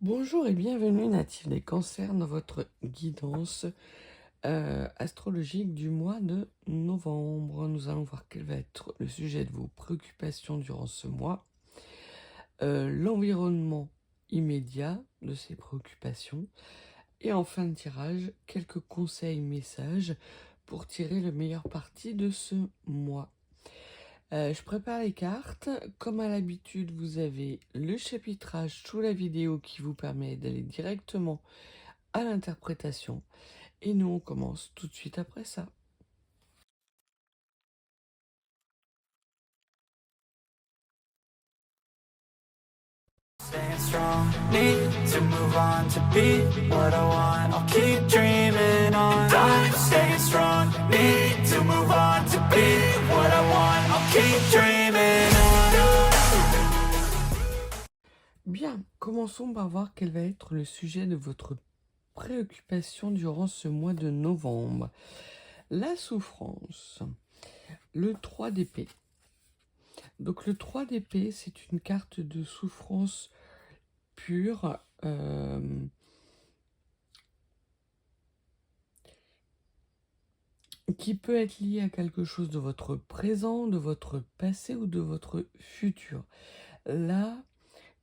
Bonjour et bienvenue natif des cancers dans votre guidance astrologique du mois de novembre. Nous allons voir quel va être le sujet de vos préoccupations durant ce mois, l'environnement immédiat de ces préoccupations et en fin de tirage, quelques conseils, messages pour tirer le meilleur parti de ce mois. Je prépare les cartes. Comme à l'habitude, vous avez le chapitrage sous la vidéo qui vous permet d'aller directement à l'interprétation. Et nous, on commence tout de suite après ça. Staying strong, need to move on to be what I want. I'll keep dreaming on. I'm staying strong, need to move on to be what I want. I'll keep dreaming on. Bien, commençons par voir quel va être le sujet de votre préoccupation durant ce mois de novembre. La souffrance. Le 3 d'épée. Donc le 3 d'épée, c'est une carte de souffrance pure, qui peut être liée à quelque chose de votre présent, de votre passé ou de votre futur. Là,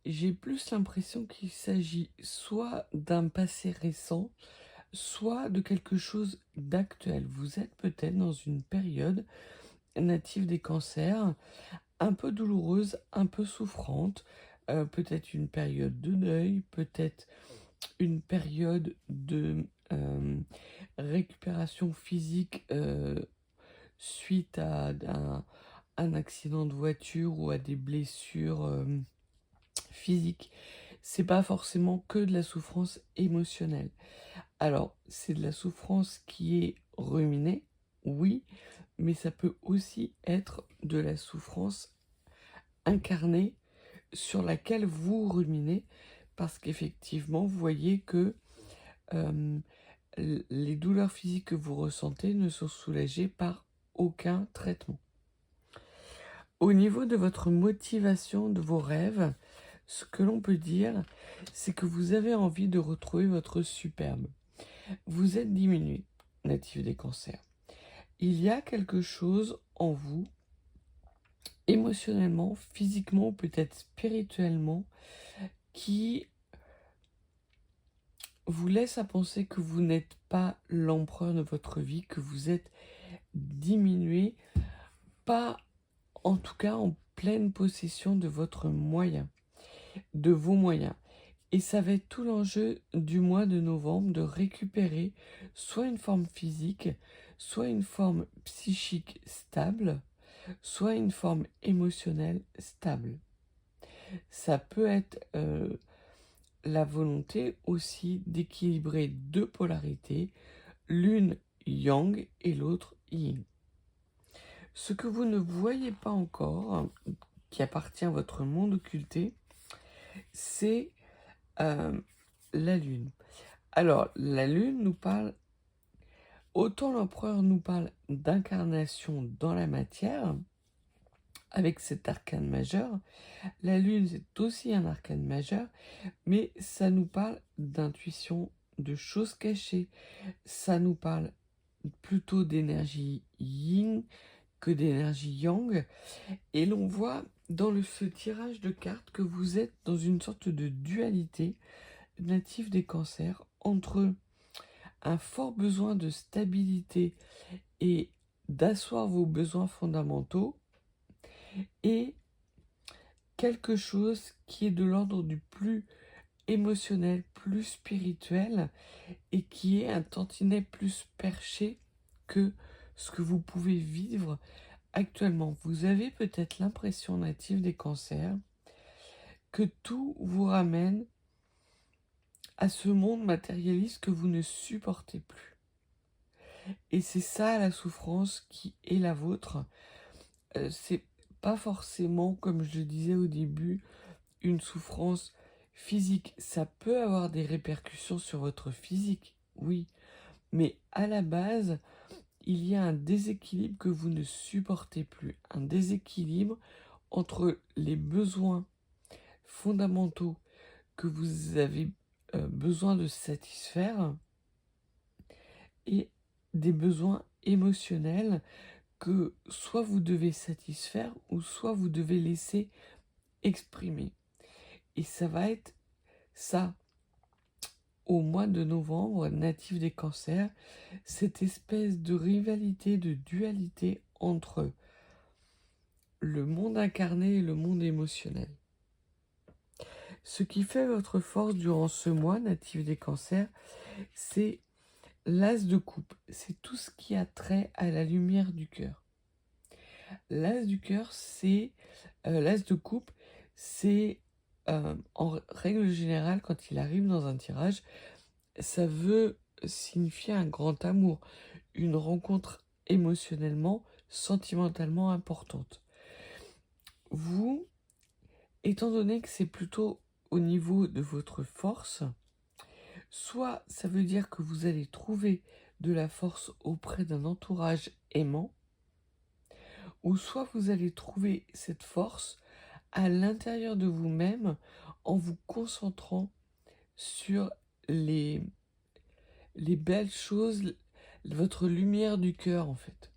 j'ai plus l'impression qu'il s'agit soit d'un passé récent, soit de quelque chose d'actuel. Vous êtes peut-être dans une période native des cancers, un peu douloureuse, un peu souffrante, peut-être une période de deuil, peut-être une période de récupération physique suite à un accident de voiture ou à des blessures physiques. C'est pas forcément que de la souffrance émotionnelle. Alors, c'est de la souffrance qui est ruminée, oui, mais ça peut aussi être de la souffrance incarnée sur laquelle vous ruminez, parce qu'effectivement, vous voyez que les douleurs physiques que vous ressentez ne sont soulagées par aucun traitement. Au niveau de votre motivation, de vos rêves, ce que l'on peut dire, c'est que vous avez envie de retrouver votre superbe. Vous êtes diminué, natif des cancers. Il y a quelque chose en vous, émotionnellement, physiquement, peut-être spirituellement, qui vous laisse à penser que vous n'êtes pas l'empereur de votre vie, que vous êtes diminué, pas en tout cas en pleine possession de votre moyen, de vos moyens. Et ça va être tout l'enjeu du mois de novembre de récupérer soit une forme physique, soit une forme psychique stable, soit une forme émotionnelle stable. Ça peut être la volonté aussi d'équilibrer deux polarités, l'une yang et l'autre yin. Ce que vous ne voyez pas encore, qui appartient à votre monde occulté, c'est la lune. Alors, la lune nous parle, autant l'empereur nous parle d'incarnation dans la matière, avec cet arcane majeur, la lune c'est aussi un arcane majeur, mais ça nous parle d'intuition, de choses cachées, ça nous parle plutôt d'énergie yin que d'énergie yang, et l'on voit dans ce tirage de cartes que vous êtes dans une sorte de dualité native des cancers entre un fort besoin de stabilité et d'asseoir vos besoins fondamentaux et quelque chose qui est de l'ordre du plus émotionnel, plus spirituel et qui est un tantinet plus perché que ce que vous pouvez vivre actuellement. Vous avez peut-être l'impression, native des cancers, que tout vous ramène à ce monde matérialiste que vous ne supportez plus. Et c'est ça la souffrance qui est la vôtre. C'est pas forcément, comme je le disais au début, une souffrance physique. Ça peut avoir des répercussions sur votre physique, oui. Mais à la base, il y a un déséquilibre que vous ne supportez plus. Un déséquilibre entre les besoins fondamentaux que vous avez besoin de satisfaire et des besoins émotionnels que soit vous devez satisfaire ou soit vous devez laisser exprimer. Et ça va être ça, au mois de novembre, natif des cancers, cette espèce de rivalité, de dualité entre le monde incarné et le monde émotionnel. Ce qui fait votre force durant ce mois, natif des cancers, c'est l'as de coupe. C'est tout ce qui a trait à la lumière du cœur. L'as du cœur, c'est l'as de coupe, c'est en règle générale, quand il arrive dans un tirage, ça veut signifier un grand amour, une rencontre émotionnellement, sentimentalement importante. Vous, étant donné que c'est plutôt au niveau de votre force, soit ça veut dire que vous allez trouver de la force auprès d'un entourage aimant, ou soit vous allez trouver cette force à l'intérieur de vous-même en vous concentrant sur les belles choses, votre lumière du cœur en fait.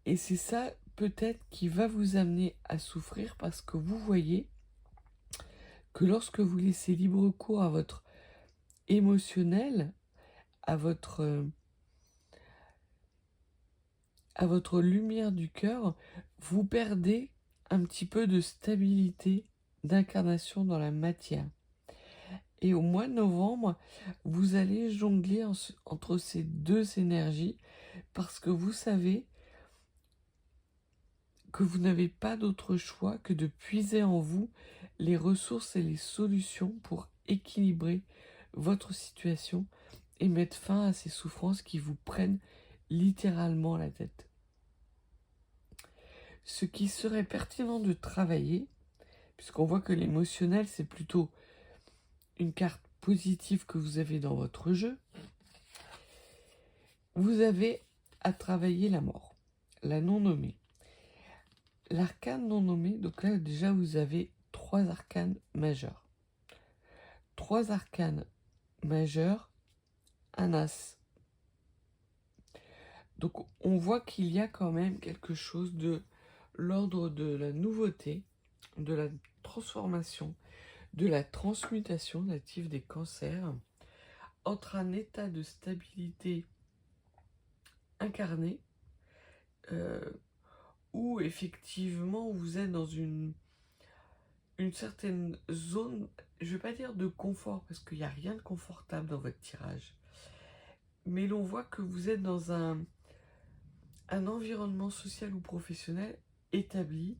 Et c'est ça peut-être qui va vous amener à souffrir parce que vous voyez que lorsque vous laissez libre cours à votre émotionnel, à votre lumière du cœur, vous perdez un petit peu de stabilité, d'incarnation dans la matière. Et au mois de novembre, vous allez jongler entre ces deux énergies parce que vous savez que vous n'avez pas d'autre choix que de puiser en vous les ressources et les solutions pour équilibrer votre situation et mettre fin à ces souffrances qui vous prennent littéralement la tête. Ce qui serait pertinent de travailler, puisqu'on voit que l'émotionnel, c'est plutôt une carte positive que vous avez dans votre jeu, vous avez à travailler la mort, la non-nommée. L'arcane non-nommé, donc là déjà vous avez 3 arcanes majeurs. 3 arcanes majeurs, un as. Donc on voit qu'il y a quand même quelque chose de l'ordre de la nouveauté, de la transformation, de la transmutation native des cancers entre un état de stabilité incarné où effectivement vous êtes dans une certaine zone, je ne vais pas dire de confort parce qu'il n'y a rien de confortable dans votre tirage, mais l'on voit que vous êtes dans un environnement social ou professionnel établi.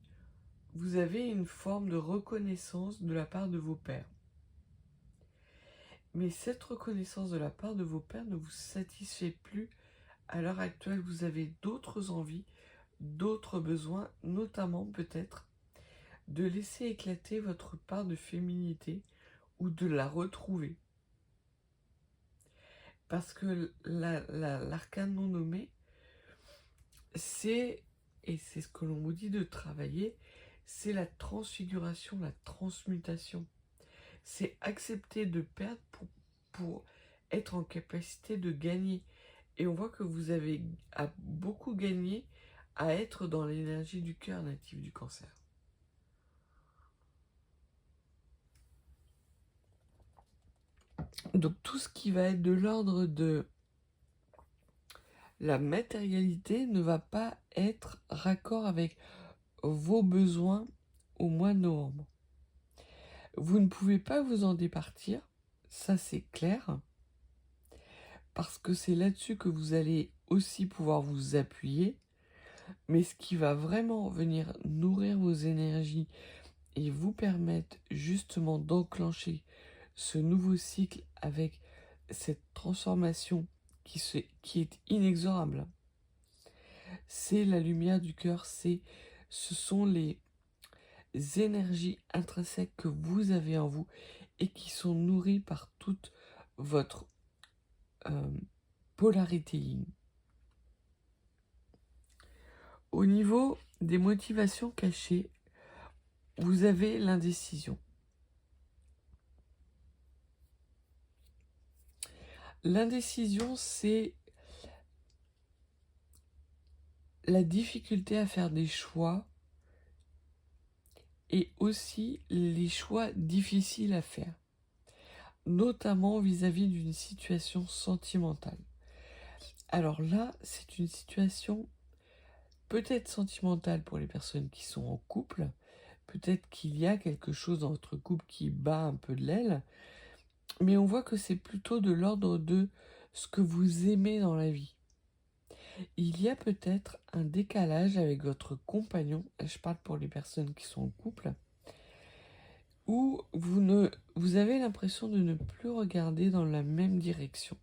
Vous avez une forme de reconnaissance de la part de vos pairs. Mais cette reconnaissance de la part de vos pairs ne vous satisfait plus. À l'heure actuelle, vous avez d'autres envies, d'autres besoins, notamment peut-être de laisser éclater votre part de féminité ou de la retrouver. Parce que l'arcane non nommé, c'est, et c'est ce que l'on vous dit de travailler, c'est la transfiguration, la transmutation. C'est accepter de perdre pour être en capacité de gagner. Et on voit que vous avez beaucoup gagné à être dans l'énergie du cœur natif du cancer. Donc tout ce qui va être de l'ordre de la matérialité ne va pas être raccord avec vos besoins au mois de novembre. Vous ne pouvez pas vous en départir, ça c'est clair, parce que c'est là-dessus que vous allez aussi pouvoir vous appuyer, mais ce qui va vraiment venir nourrir vos énergies et vous permettre justement d'enclencher ce nouveau cycle avec cette transformation qui est inexorable, c'est la lumière du cœur, ce sont les énergies intrinsèques que vous avez en vous et qui sont nourries par toute votre polarité yin. Au niveau des motivations cachées, vous avez l'indécision. L'indécision, c'est la difficulté à faire des choix et aussi les choix difficiles à faire, notamment vis-à-vis d'une situation sentimentale. Alors là, c'est une situation peut-être sentimentale pour les personnes qui sont en couple, peut-être qu'il y a quelque chose dans votre couple qui bat un peu de l'aile, mais on voit que c'est plutôt de l'ordre de ce que vous aimez dans la vie. Il y a peut-être un décalage avec votre compagnon, et je parle pour les personnes qui sont en couple, où vous avez l'impression de ne plus regarder dans la même direction.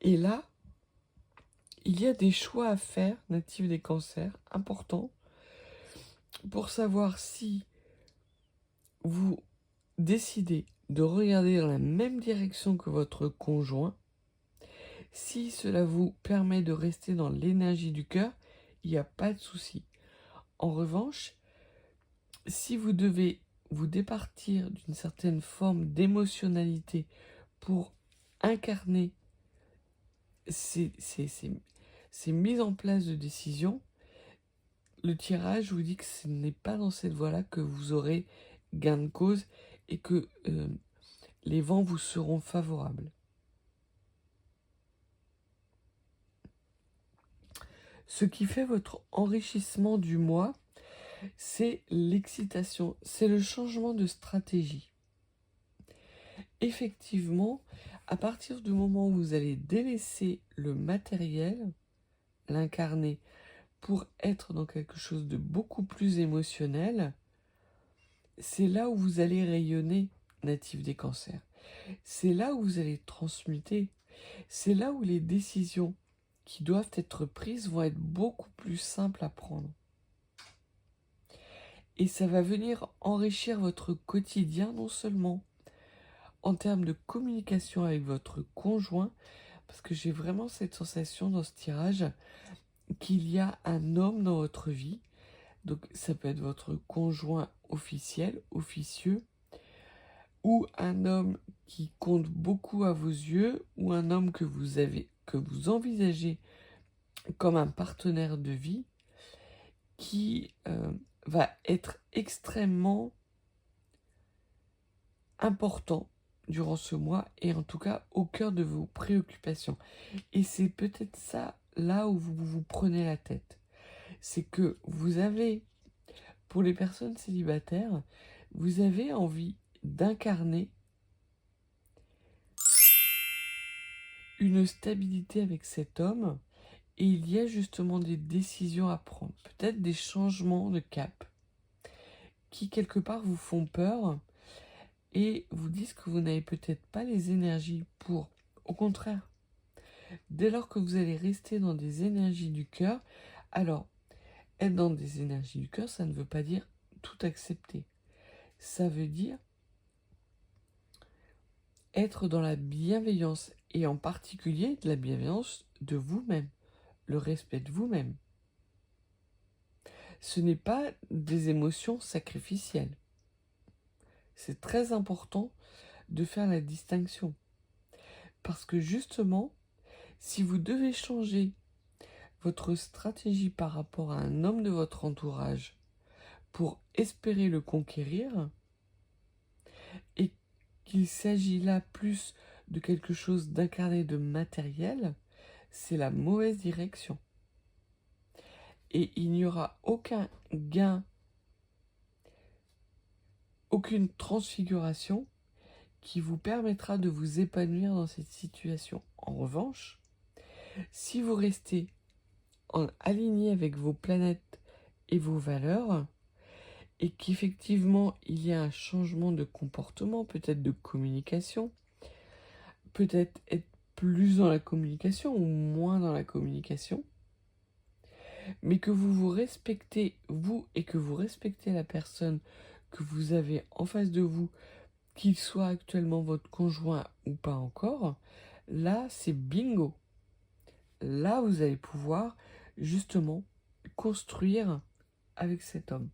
Et là, il y a des choix à faire, natifs des cancers, importants, pour savoir si vous décidez de regarder dans la même direction que votre conjoint. Si cela vous permet de rester dans l'énergie du cœur, il n'y a pas de souci. En revanche, si vous devez vous départir d'une certaine forme d'émotionnalité pour incarner ces mises en place de décisions, le tirage vous dit que ce n'est pas dans cette voie-là que vous aurez gain de cause et que les vents vous seront favorables. Ce qui fait votre enrichissement du mois, c'est l'excitation, c'est le changement de stratégie. Effectivement, à partir du moment où vous allez délaisser le matériel, l'incarner, pour être dans quelque chose de beaucoup plus émotionnel, c'est là où vous allez rayonner, natif des cancers. C'est là où vous allez transmuter. C'est là où les décisions qui doivent être prises vont être beaucoup plus simples à prendre. Et ça va venir enrichir votre quotidien, non seulement en termes de communication avec votre conjoint, parce que j'ai vraiment cette sensation dans ce tirage qu'il y a un homme dans votre vie. Donc ça peut être votre conjoint officiel, officieux, ou un homme qui compte beaucoup à vos yeux, ou un homme que vous envisagez comme un partenaire de vie, qui va être extrêmement important durant ce mois, et en tout cas au cœur de vos préoccupations. Et c'est peut-être ça, là où vous vous prenez la tête. C'est que vous avez, pour les personnes célibataires, vous avez envie d'incarner une stabilité avec cet homme, et il y a justement des décisions à prendre, peut-être des changements de cap, qui quelque part vous font peur, et vous disent que vous n'avez peut-être pas les énergies pour. Au contraire, dès lors que vous allez rester dans des énergies du cœur, alors, être dans des énergies du cœur, ça ne veut pas dire tout accepter. Ça veut dire être dans la bienveillance, et en particulier de la bienveillance de vous-même, le respect de vous-même. Ce n'est pas des émotions sacrificielles. C'est très important de faire la distinction. Parce que justement, si vous devez changer votre stratégie par rapport à un homme de votre entourage pour espérer le conquérir, et qu'il s'agit là plus de quelque chose d'incarné, de matériel, c'est la mauvaise direction. Et il n'y aura aucun gain, aucune transfiguration qui vous permettra de vous épanouir dans cette situation. En revanche, si vous restez aligné avec vos planètes et vos valeurs, et qu'effectivement il y a un changement de comportement, peut-être de communication, peut-être être plus dans la communication ou moins dans la communication, mais que vous vous respectez, vous, et que vous respectez la personne que vous avez en face de vous, qu'il soit actuellement votre conjoint ou pas encore, là c'est bingo. Là vous allez pouvoir justement construire avec cet homme.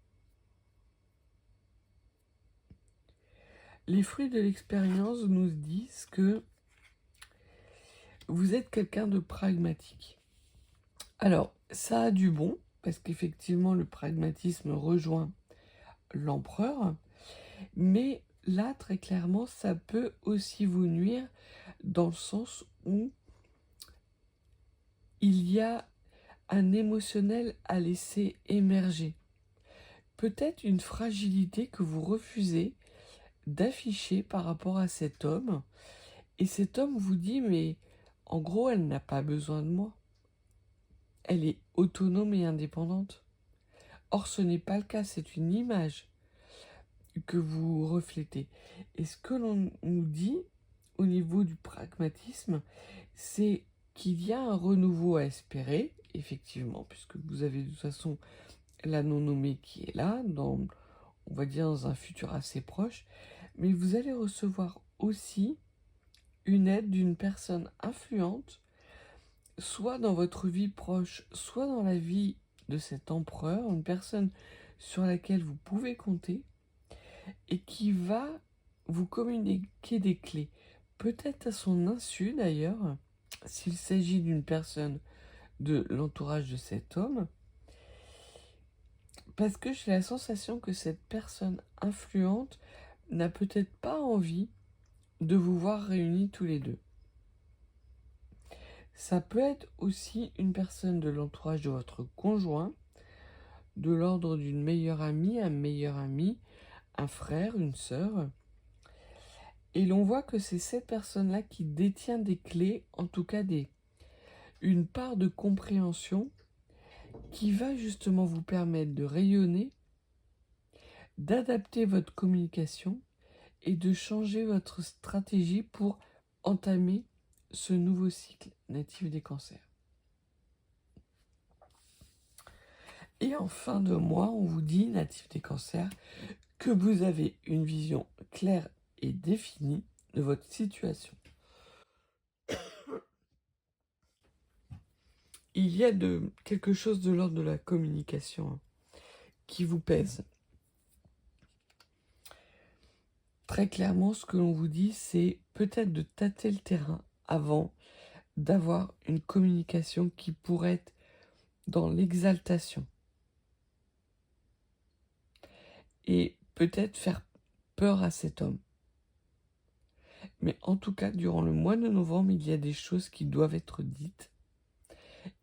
Les fruits de l'expérience nous disent que vous êtes quelqu'un de pragmatique. Alors, ça a du bon, parce qu'effectivement, le pragmatisme rejoint l'empereur, mais là, très clairement, ça peut aussi vous nuire dans le sens où il y a un émotionnel à laisser émerger. Peut-être une fragilité que vous refusez d'afficher par rapport à cet homme. Et cet homme vous dit, mais en gros, elle n'a pas besoin de moi. Elle est autonome et indépendante. Or, ce n'est pas le cas, c'est une image que vous reflétez. Et ce que l'on nous dit au niveau du pragmatisme, c'est qu'il y a un renouveau à espérer, effectivement, puisque vous avez de toute façon la non-nommée qui est là, on va dire dans un futur assez proche, mais vous allez recevoir aussi une aide d'une personne influente, soit dans votre vie proche, soit dans la vie de cet empereur, une personne sur laquelle vous pouvez compter et qui va vous communiquer des clés, peut-être à son insu d'ailleurs, s'il s'agit d'une personne de l'entourage de cet homme, parce que j'ai la sensation que cette personne influente n'a peut-être pas envie de vous voir réunis tous les deux. Ça peut être aussi une personne de l'entourage de votre conjoint, de l'ordre d'une meilleure amie, un meilleur ami, un frère, une sœur. Et l'on voit que c'est cette personne-là qui détient des clés, en tout cas une part de compréhension qui va justement vous permettre de rayonner, d'adapter votre communication et de changer votre stratégie pour entamer ce nouveau cycle natif des cancers. Et en fin de mois, on vous dit, natif des cancers, que vous avez une vision claire et définie de votre situation. Il y a quelque chose de l'ordre de la communication qui vous pèse. Très clairement, ce que l'on vous dit, c'est peut-être de tâter le terrain avant d'avoir une communication qui pourrait être dans l'exaltation. Et peut-être faire peur à cet homme. Mais en tout cas, durant le mois de novembre, il y a des choses qui doivent être dites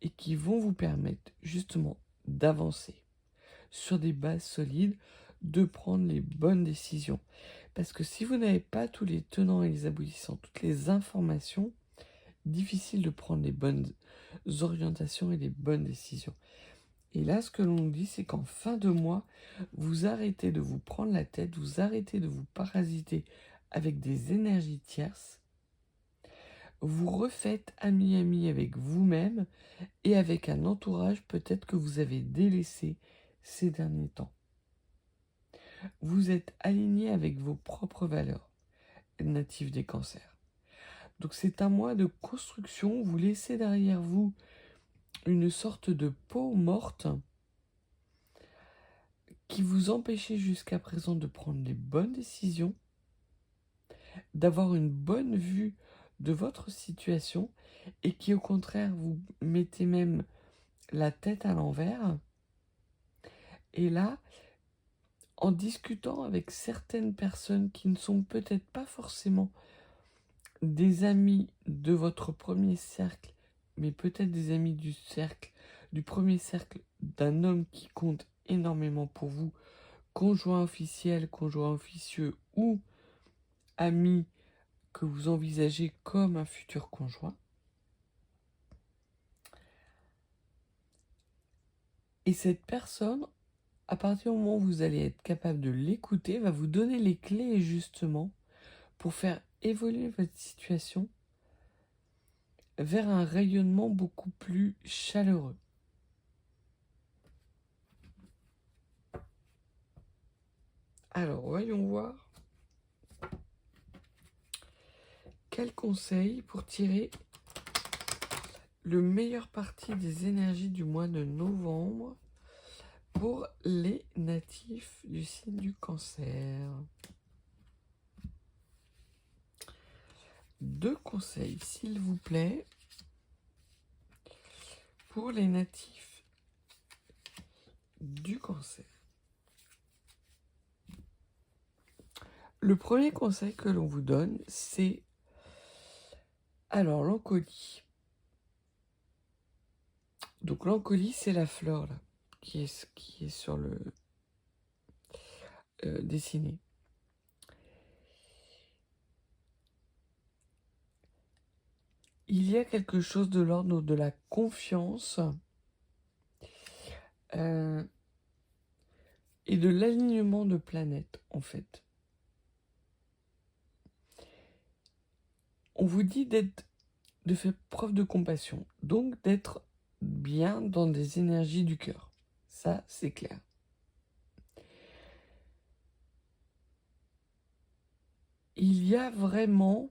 et qui vont vous permettre justement d'avancer sur des bases solides, de prendre les bonnes décisions. Parce que si vous n'avez pas tous les tenants et les aboutissants, toutes les informations, difficile de prendre les bonnes orientations et les bonnes décisions. Et là, ce que l'on nous dit, c'est qu'en fin de mois, vous arrêtez de vous prendre la tête, vous arrêtez de vous parasiter avec des énergies tierces, vous refaites ami-ami avec vous-même et avec un entourage peut-être que vous avez délaissé ces derniers temps. Vous êtes aligné avec vos propres valeurs, natifs des cancers. Donc c'est un mois de construction, vous laissez derrière vous une sorte de peau morte qui vous empêchait jusqu'à présent de prendre les bonnes décisions, d'avoir une bonne vue de votre situation et qui au contraire vous mettez même la tête à l'envers. Et là, en discutant avec certaines personnes qui ne sont peut-être pas forcément des amis de votre premier cercle, mais peut-être des amis du premier cercle d'un homme qui compte énormément pour vous, conjoint officiel, conjoint officieux ou ami que vous envisagez comme un futur conjoint. Et cette personne, à partir du moment où vous allez être capable de l'écouter, va vous donner les clés justement pour faire évoluer votre situation vers un rayonnement beaucoup plus chaleureux. Alors, voyons voir quel conseil pour tirer le meilleur parti des énergies du mois de novembre pour les natifs du signe du Cancer. 2 conseils, s'il vous plaît, pour les natifs du Cancer. Le premier conseil que l'on vous donne, c'est alors l'encolie. Donc l'encolie, c'est la fleur là, qui est sur le dessiné. Il y a quelque chose de l'ordre de la confiance et de l'alignement de planètes, en fait. On vous dit de faire preuve de compassion, donc d'être bien dans des énergies du cœur. Ça, c'est clair. Il y a vraiment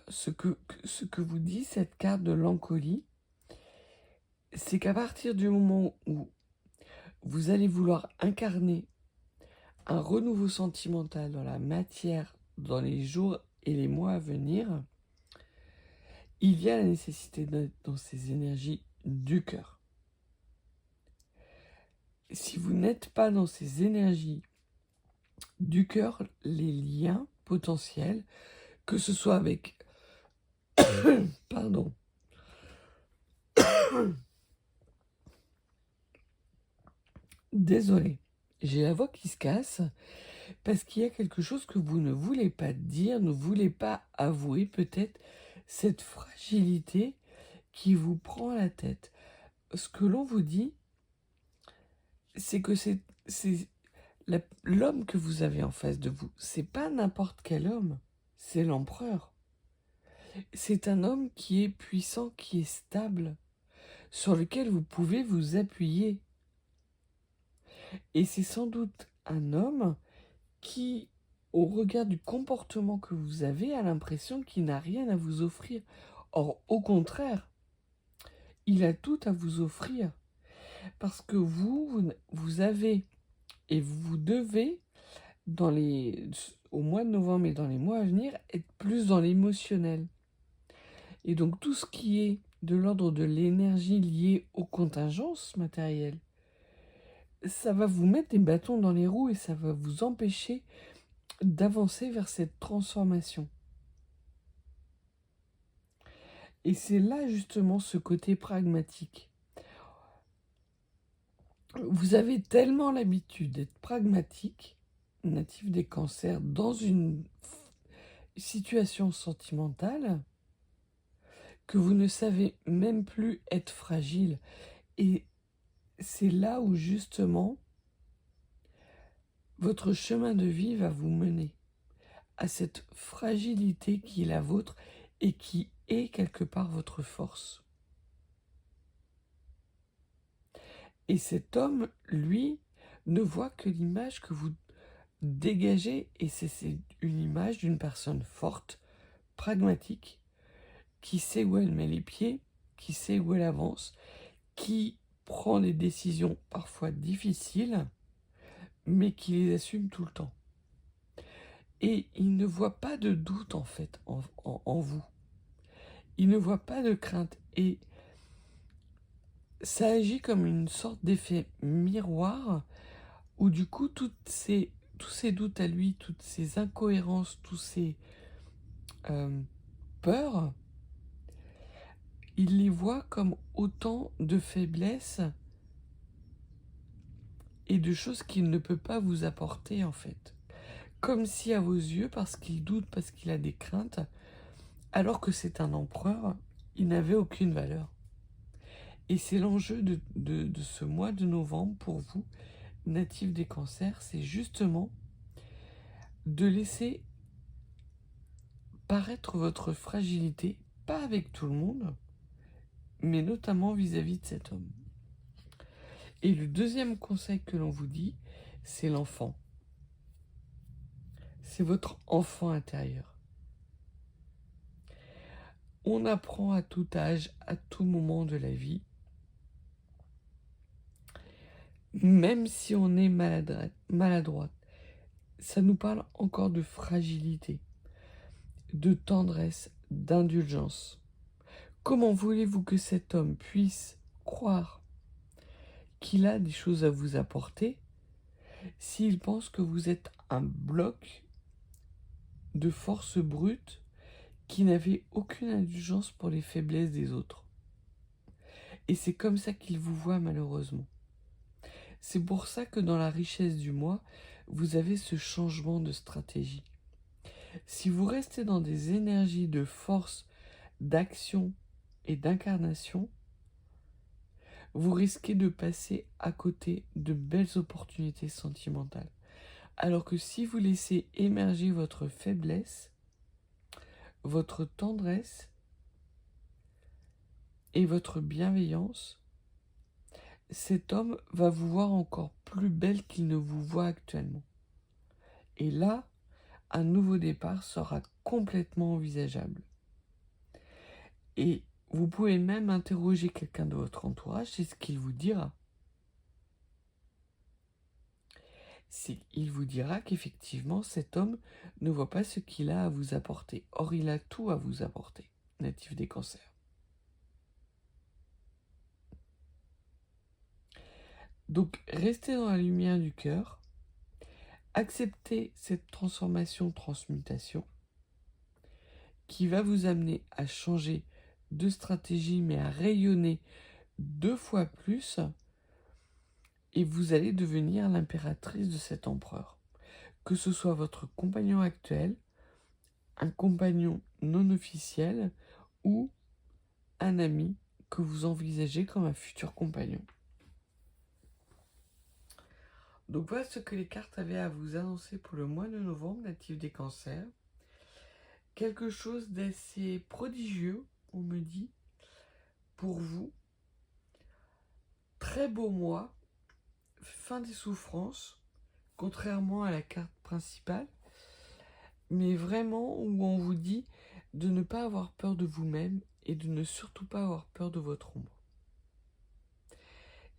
ce que vous dit cette carte de l'encolie, c'est qu'à partir du moment où vous allez vouloir incarner un renouveau sentimental dans la matière, dans les jours et les mois à venir, il y a la nécessité d'être dans ces énergies du cœur. Si vous n'êtes pas dans ces énergies du cœur, les liens potentiels, que ce soit avec... Pardon. Désolée, j'ai la voix qui se casse parce qu'il y a quelque chose que vous ne voulez pas dire, ne voulez pas avouer, peut-être cette fragilité qui vous prend la tête. Ce que l'on vous dit, c'est que c'est l'homme que vous avez en face de vous. C'est pas n'importe quel homme, c'est l'empereur. C'est un homme qui est puissant, qui est stable, sur lequel vous pouvez vous appuyer. Et c'est sans doute un homme qui, au regard du comportement que vous avez, a l'impression qu'il n'a rien à vous offrir. Or, au contraire, il a tout à vous offrir. Parce que vous avez et vous devez, au mois de novembre et dans les mois à venir, être plus dans l'émotionnel. Et donc tout ce qui est de l'ordre de l'énergie liée aux contingences matérielles, ça va vous mettre des bâtons dans les roues et ça va vous empêcher d'avancer vers cette transformation. Et c'est là justement ce côté pragmatique. Vous avez tellement l'habitude d'être pragmatique, natif des cancers, dans une situation sentimentale, que vous ne savez même plus être fragile. Et c'est là où justement votre chemin de vie va vous mener à cette fragilité qui est la vôtre et qui est quelque part votre force. Et cet homme, lui, ne voit que l'image que vous dégagez, et c'est une image d'une personne forte, pragmatique, qui sait où elle met les pieds, qui sait où elle avance, qui prend des décisions parfois difficiles, mais qui les assume tout le temps. Et il ne voit pas de doute en fait en vous. Il ne voit pas de crainte. Et ça agit comme une sorte d'effet miroir où du coup tous ces doutes à lui, toutes ces incohérences, tous ces peurs, il les voit comme autant de faiblesses et de choses qu'il ne peut pas vous apporter en fait. Comme si à vos yeux, parce qu'il doute, parce qu'il a des craintes, alors que c'est un empereur, il n'avait aucune valeur. Et c'est l'enjeu de ce mois de novembre pour vous, natifs des cancers, c'est justement de laisser paraître votre fragilité, pas avec tout le monde, mais notamment vis-à-vis de cet homme. Et le deuxième conseil que l'on vous dit, c'est l'enfant. C'est votre enfant intérieur. On apprend à tout âge, à tout moment de la vie, même si on est maladroite. Ça nous parle encore de fragilité, de tendresse, d'indulgence. Comment voulez-vous que cet homme puisse croire qu'il a des choses à vous apporter s'il pense que vous êtes un bloc de force brute qui n'avait aucune indulgence pour les faiblesses des autres. Et c'est comme ça qu'il vous voit malheureusement. C'est pour ça que dans la richesse du mois, vous avez ce changement de stratégie. Si vous restez dans des énergies de force, d'action et d'incarnation, vous risquez de passer à côté de belles opportunités sentimentales. Alors que si vous laissez émerger votre faiblesse, votre tendresse et votre bienveillance, cet homme va vous voir encore plus belle qu'il ne vous voit actuellement. Et là, un nouveau départ sera complètement envisageable. Et vous pouvez même interroger quelqu'un de votre entourage, c'est ce qu'il vous dira. Il vous dira qu'effectivement, cet homme ne voit pas ce qu'il a à vous apporter. Or, il a tout à vous apporter, natif des cancers. Donc, restez dans la lumière du cœur, acceptez cette transformation-transmutation qui va vous amener à changer de stratégie, mais à rayonner 2 fois plus, et vous allez devenir l'impératrice de cet empereur. Que ce soit votre compagnon actuel, un compagnon non officiel ou un ami que vous envisagez comme un futur compagnon. Donc voilà ce que les cartes avaient à vous annoncer pour le mois de novembre, natif des cancers. Quelque chose d'assez prodigieux, on me dit, pour vous. Très beau mois, fin des souffrances, contrairement à la carte principale, mais vraiment où on vous dit de ne pas avoir peur de vous-même et de ne surtout pas avoir peur de votre ombre.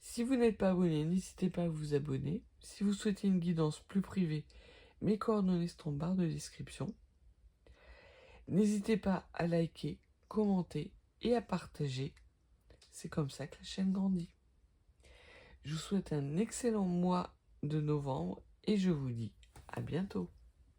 Si vous n'êtes pas abonné, n'hésitez pas à vous abonner. Si vous souhaitez une guidance plus privée, mes coordonnées sont en barre de description. N'hésitez pas à liker, commenter et à partager. C'est comme ça que la chaîne grandit. Je vous souhaite un excellent mois de novembre et je vous dis à bientôt.